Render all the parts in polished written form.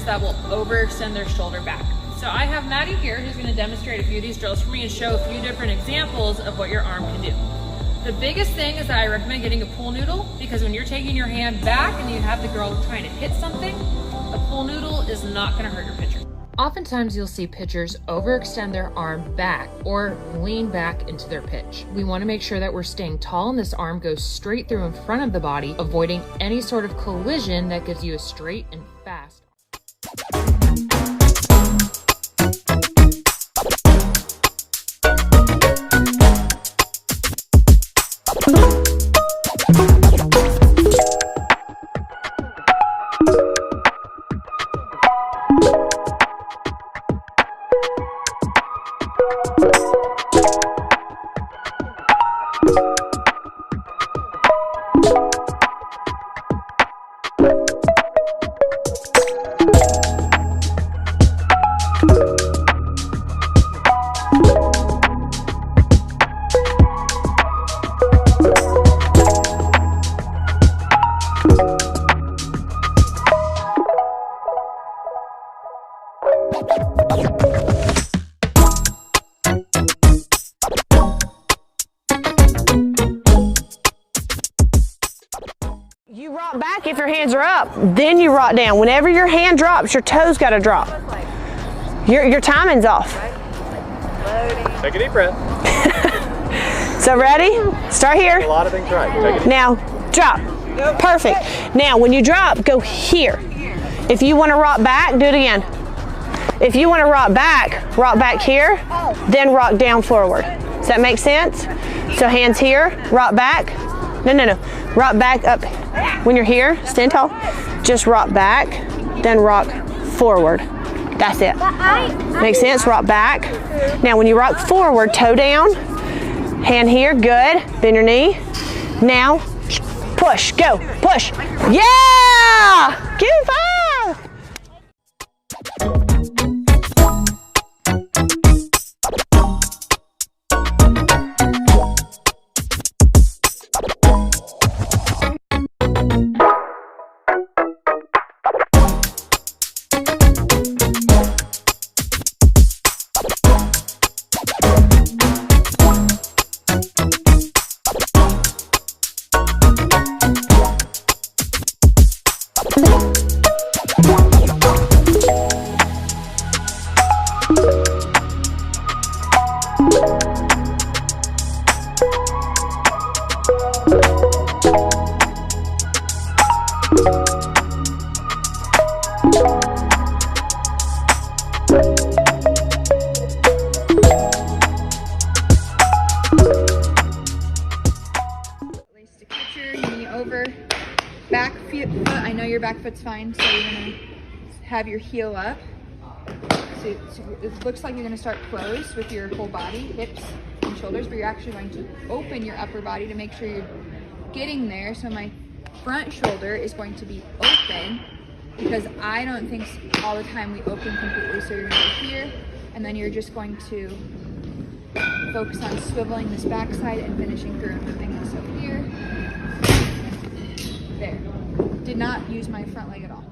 that will overextend their shoulder back. So I have Maddie here who's going to demonstrate a few of these drills for me and show a few different examples of what your arm can do. The biggest thing is that I recommend getting a pool noodle, because when you're taking your hand back and you have the girl trying to hit something, a pool noodle is not going to hurt your pitcher. Oftentimes you'll see pitchers overextend their arm back or lean back into their pitch. We want to make sure that we're staying tall and this arm goes straight through in front of the body, avoiding any sort of collision that gives you a straight and fast. You rock back if your hands are up, then you rock down. Whenever your hand drops, your toes got to drop. Your timing's off. Take a deep breath. So ready? Start here. A lot of things right. Take it. Now, drop. Perfect. Now, when you drop, go here. If you want to rock back, do it again. If you want to rock back here, then rock down forward. Does that make sense? So hands here, rock back. No. Rock back up. When you're here, stand tall. Just rock back, then rock forward. That's it. Makes sense? Rock back. Now when you rock forward, toe down, hand here, good. Bend your knee. Now, push, go, push. Yeah! Give me 5! Over, back foot, I know your back foot's fine, so you're gonna have your heel up. So it looks like you're gonna start closed with your whole body, hips and shoulders, but you're actually going to open your upper body to make sure you're getting there. So my front shoulder is going to be open, because I don't think all the time we open completely. So you're gonna go here, and then you're just going to focus on swiveling this backside and finishing through and moving this over here. There. Did not use my front leg at all.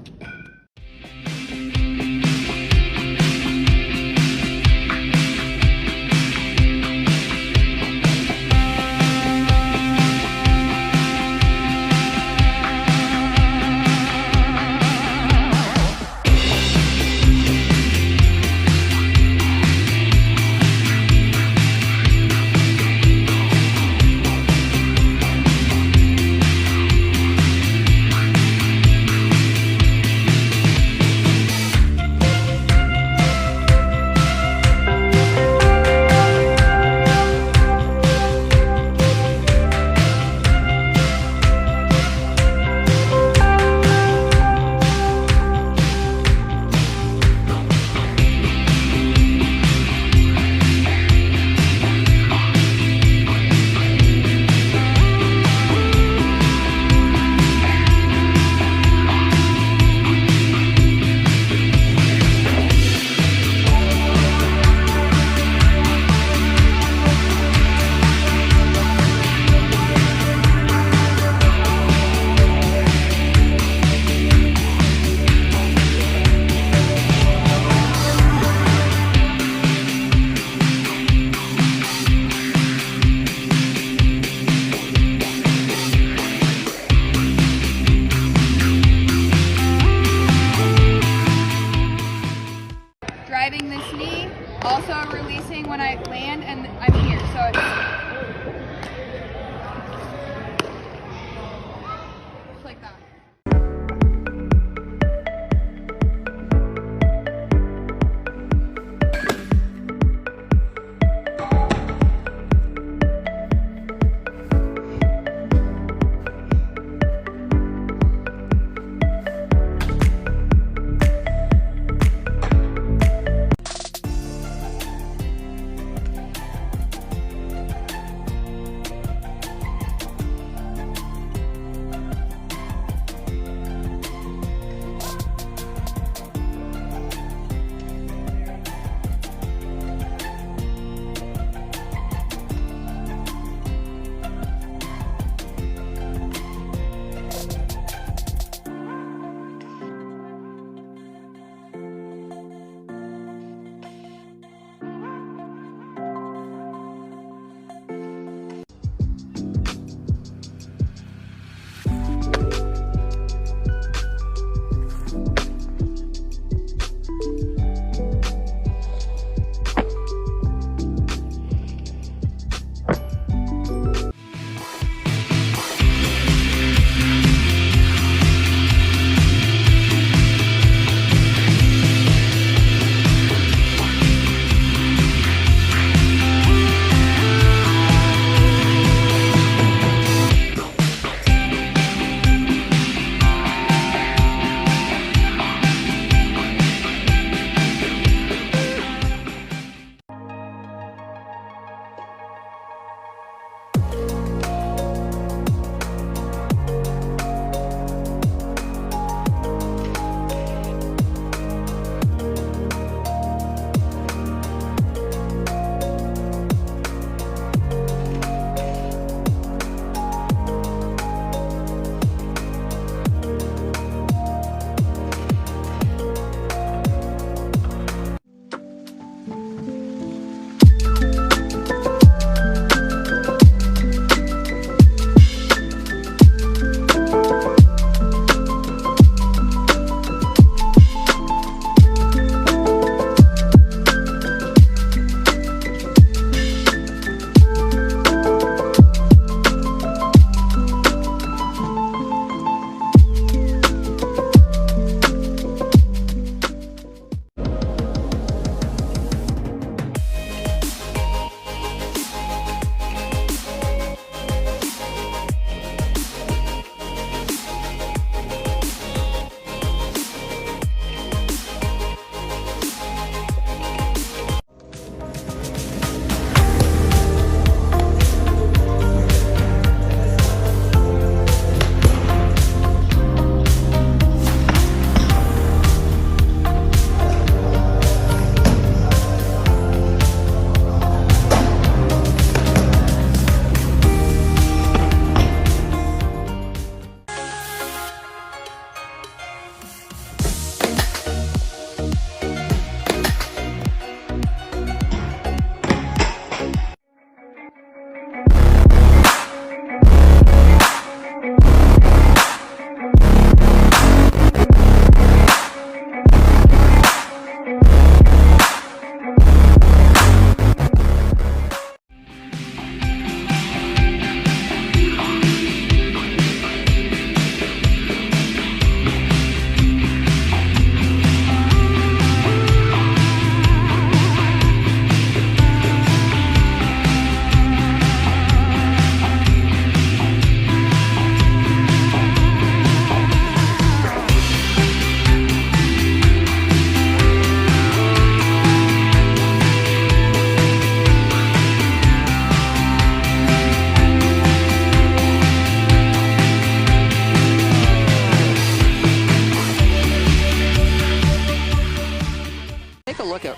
driving this knee, also releasing when I land, and I'm here. So it's like that.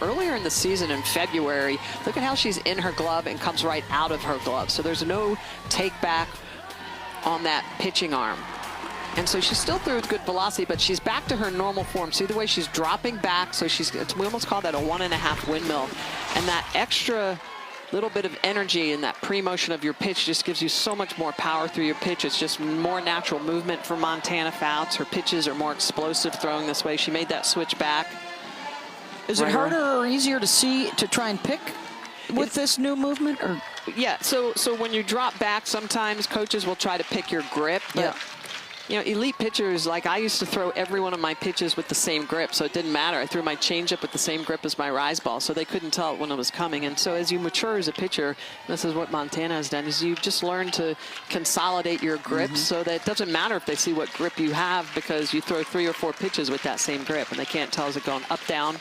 Earlier in the season in February, look at how she's in her glove and comes right out of her glove. So there's no take back on that pitching arm. And so she still threw with good velocity, but she's back to her normal form. See the way she's dropping back? So we almost call that a 1.5 windmill. And that extra little bit of energy in that pre-motion of your pitch just gives you so much more power through your pitch. It's just more natural movement for Montana Fouts. Her pitches are more explosive throwing this way. She made that switch back. Is it harder or easier to see, to try and pick with this new movement? Or Yeah, so when you drop back, sometimes coaches will try to pick your grip. But, you know, elite pitchers, like I used to throw every one of my pitches with the same grip, so it didn't matter. I threw my changeup with the same grip as my rise ball, so they couldn't tell when it was coming. And so as you mature as a pitcher, this is what Montana has done, is you just learn to consolidate your grip so that it doesn't matter if they see what grip you have, because you throw 3 or 4 pitches with that same grip, and they can't tell is it going up, down.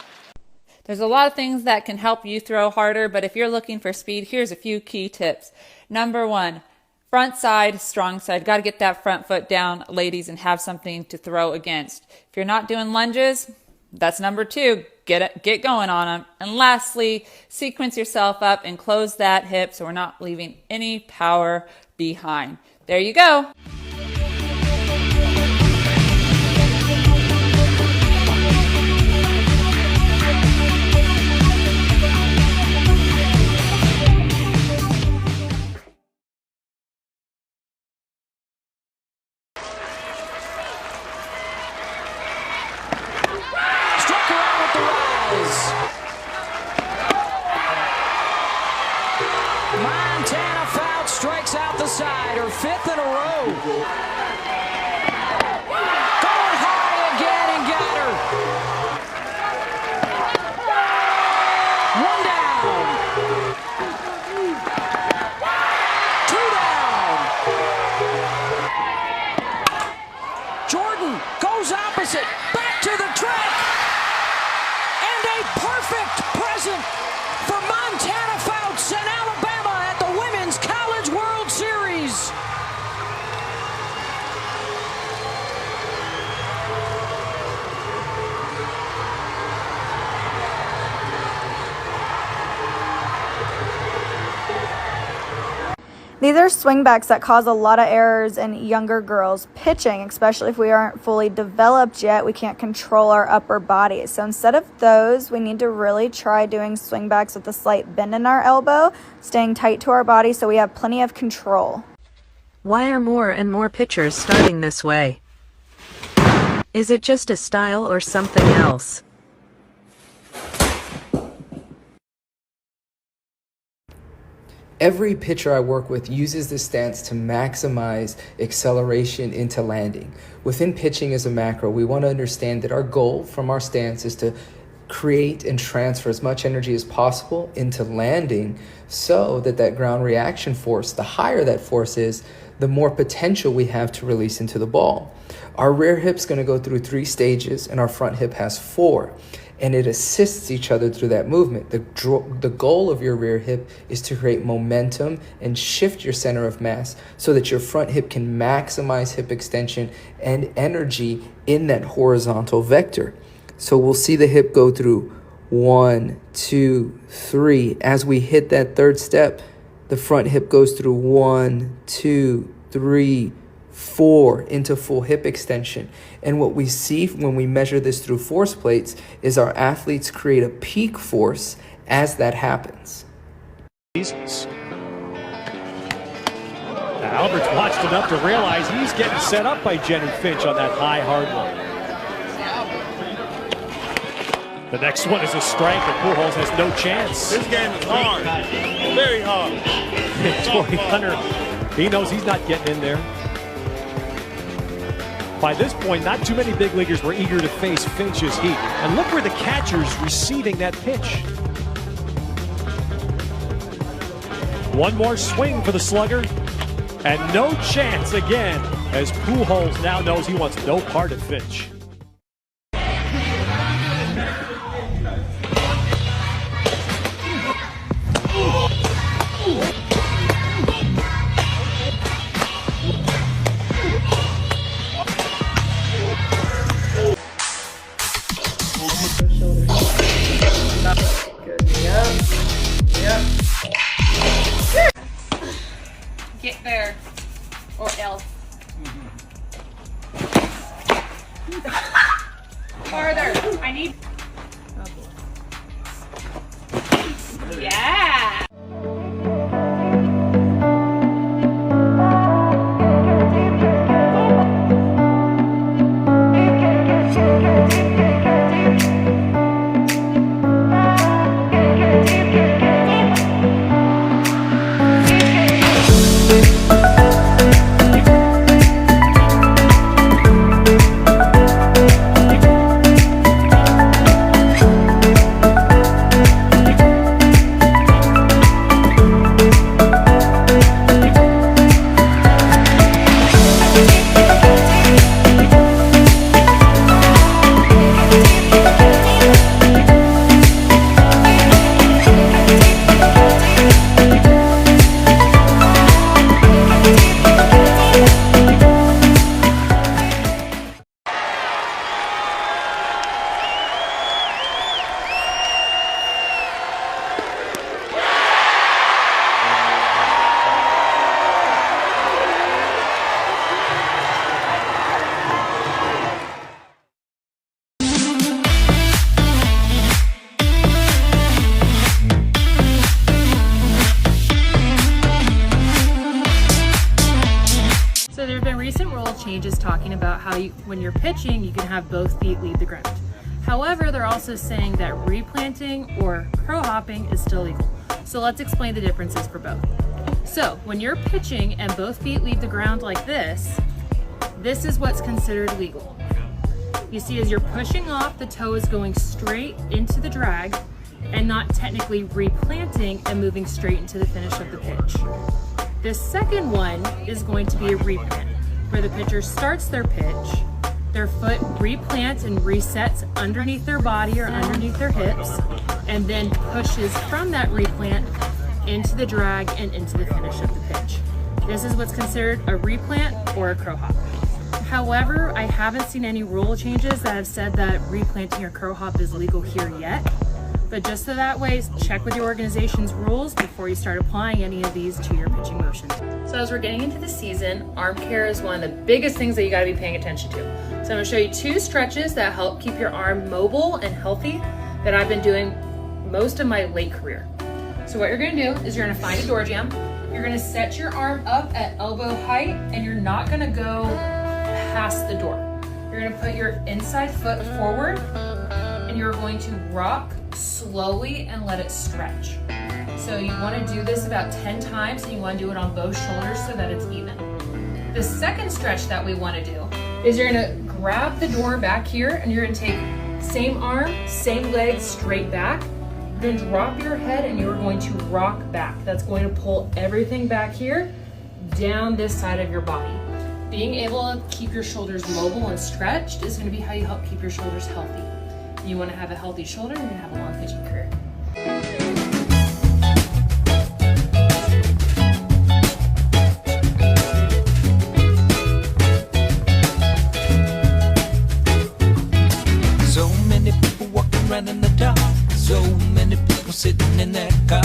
There's a lot of things that can help you throw harder, but if you're looking for speed, here's a few key tips. Number 1, front side, strong side. Got to get that front foot down, ladies, and have something to throw against. If you're not doing lunges, that's number 2. Get going on them. And lastly, sequence yourself up and close that hip so we're not leaving any power behind. There you go. Montana Fout strikes out the side, her 5th in a row. Going high again and got her. 1 down. 2 down. Jordan goes opposite, back to the track. And a perfect present for Montana Fouts and Alabama at the Women's College World Series. These are swingbacks that cause a lot of errors in younger girls pitching, especially if we aren't fully developed yet. We can't control our upper body. So instead of those, we need to really try doing swingbacks with a slight bend in our elbow, staying tight to our body so we have plenty of control. Why are more and more pitchers starting this way? Is it just a style or something else? Every pitcher I work with uses this stance to maximize acceleration into landing. Within pitching as a macro, we want to understand that our goal from our stance is to create and transfer as much energy as possible into landing so that that ground reaction force, the higher that force is, the more potential we have to release into the ball. Our rear hip's going to go through 3 stages and our front hip has 4. And it assists each other through that movement. The goal of your rear hip is to create momentum and shift your center of mass so that your front hip can maximize hip extension and energy in that horizontal vector. So we'll see the hip go through 1, 2, 3. As we hit that 3rd step, the front hip goes through 1, 2, 3, 4 into full hip extension. And what we see when we measure this through force plates is our athletes create a peak force as that happens. Now, Albert's watched enough to realize he's getting set up by Jenny Finch on that high hard one. The next one is a strike, and Pujols has no chance. This game is hard, very hard. Torrey Hunter, he knows he's not getting in there. By this point, not too many big leaguers were eager to face Finch's heat. And look where the catcher's receiving that pitch. One more swing for the slugger, and no chance again, as Pujols now knows he wants no part of Finch. Get there, or else. Farther. I need. Yeah. changes talking about how when you're pitching, you can have both feet leave the ground. However, they're also saying that replanting or crow hopping is still legal. So let's explain the differences for both. So when you're pitching and both feet leave the ground like this is what's considered legal. You see, as you're pushing off, the toe is going straight into the drag and not technically replanting and moving straight into the finish of the pitch. The second one is going to be a replant, where the pitcher starts their pitch, their foot replants and resets underneath their body or underneath their hips, and then pushes from that replant into the drag and into the finish of the pitch. This is what's considered a replant or a crow hop. However, I haven't seen any rule changes that have said that replanting or crow hop is legal here yet. But just so that way, check with your organization's rules before you start applying any of these to your pitching motions. So as we're getting into the season, arm care is one of the biggest things that you gotta be paying attention to. So I'm gonna show you 2 stretches that help keep your arm mobile and healthy that I've been doing most of my late career. So what you're gonna do is you're gonna find a door jamb. You're gonna set your arm up at elbow height and you're not gonna go past the door. You're gonna put your inside foot forward and you're going to rock slowly and let it stretch. So you want to do this about 10 times and you want to do it on both shoulders so that it's even. The second stretch that we want to do is you're going to grab the door back here and you're going to take same arm, same leg straight back. You're going to drop your head and you're going to rock back. That's going to pull everything back here down this side of your body. Being able to keep your shoulders mobile and stretched is going to be how you help keep your shoulders healthy. You want to have a healthy shoulder, you're going to have a long pitching career. So many people walking around in the dark. So many people sitting in that car.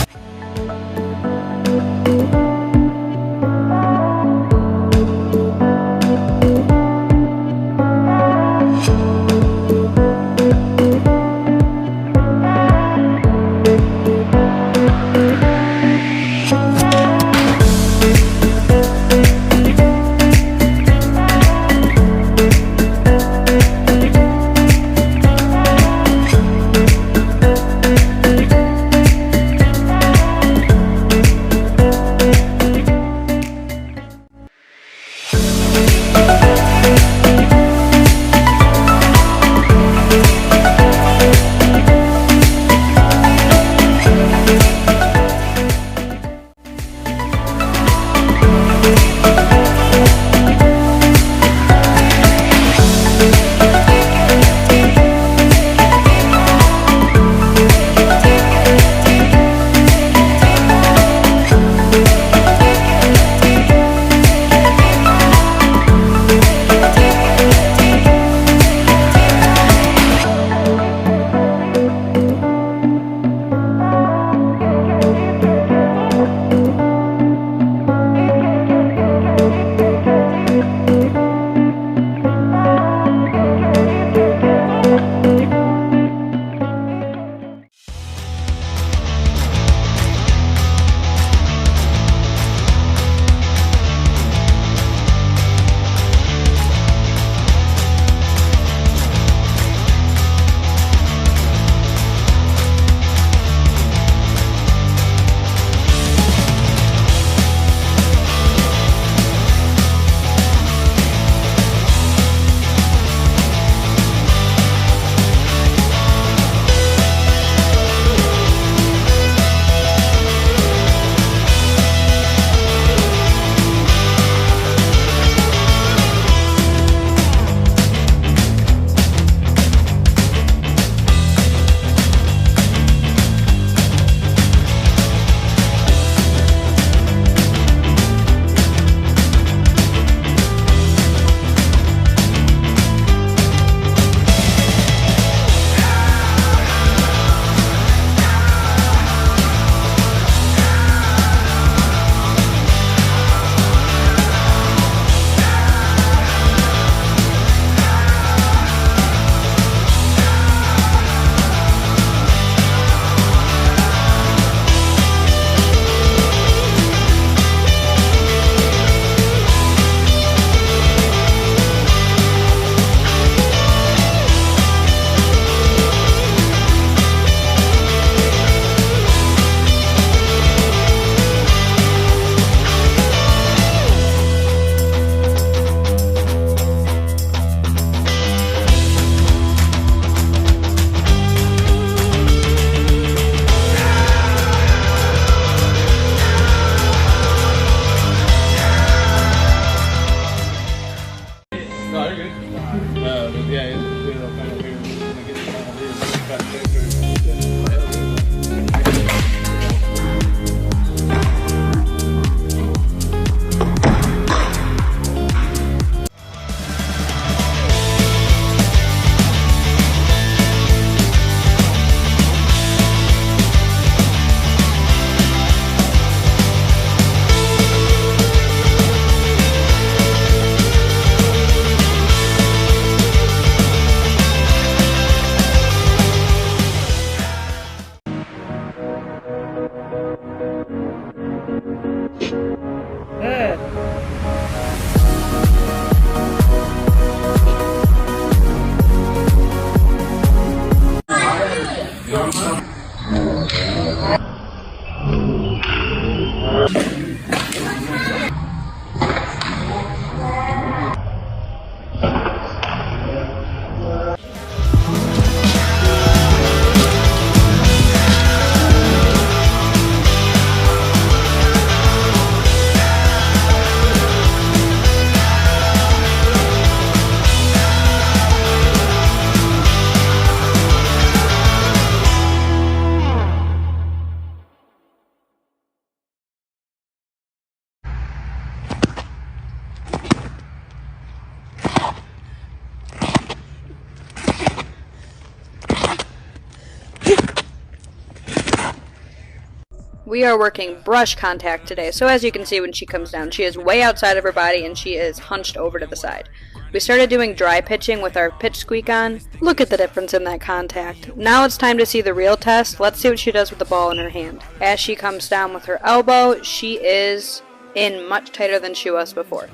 We are working brush contact today, so as you can see when she comes down, she is way outside of her body and she is hunched over to the side. We started doing dry pitching with our pitch squeak on. Look at the difference in that contact. Now it's time to see the real test. Let's see what she does with the ball in her hand. As she comes down with her elbow, she is in much tighter than she was before.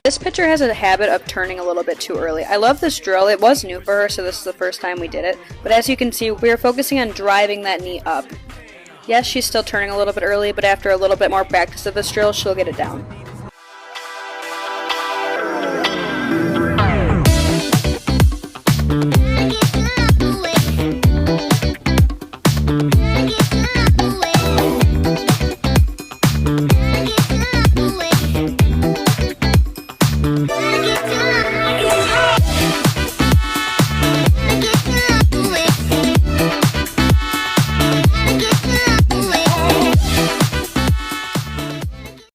This pitcher has a habit of turning a little bit too early. I love this drill. It was new for her, so this is the first time we did it. But as you can see, we are focusing on driving that knee up. Yes, she's still turning a little bit early, but after a little bit more practice of this drill, she'll get it down.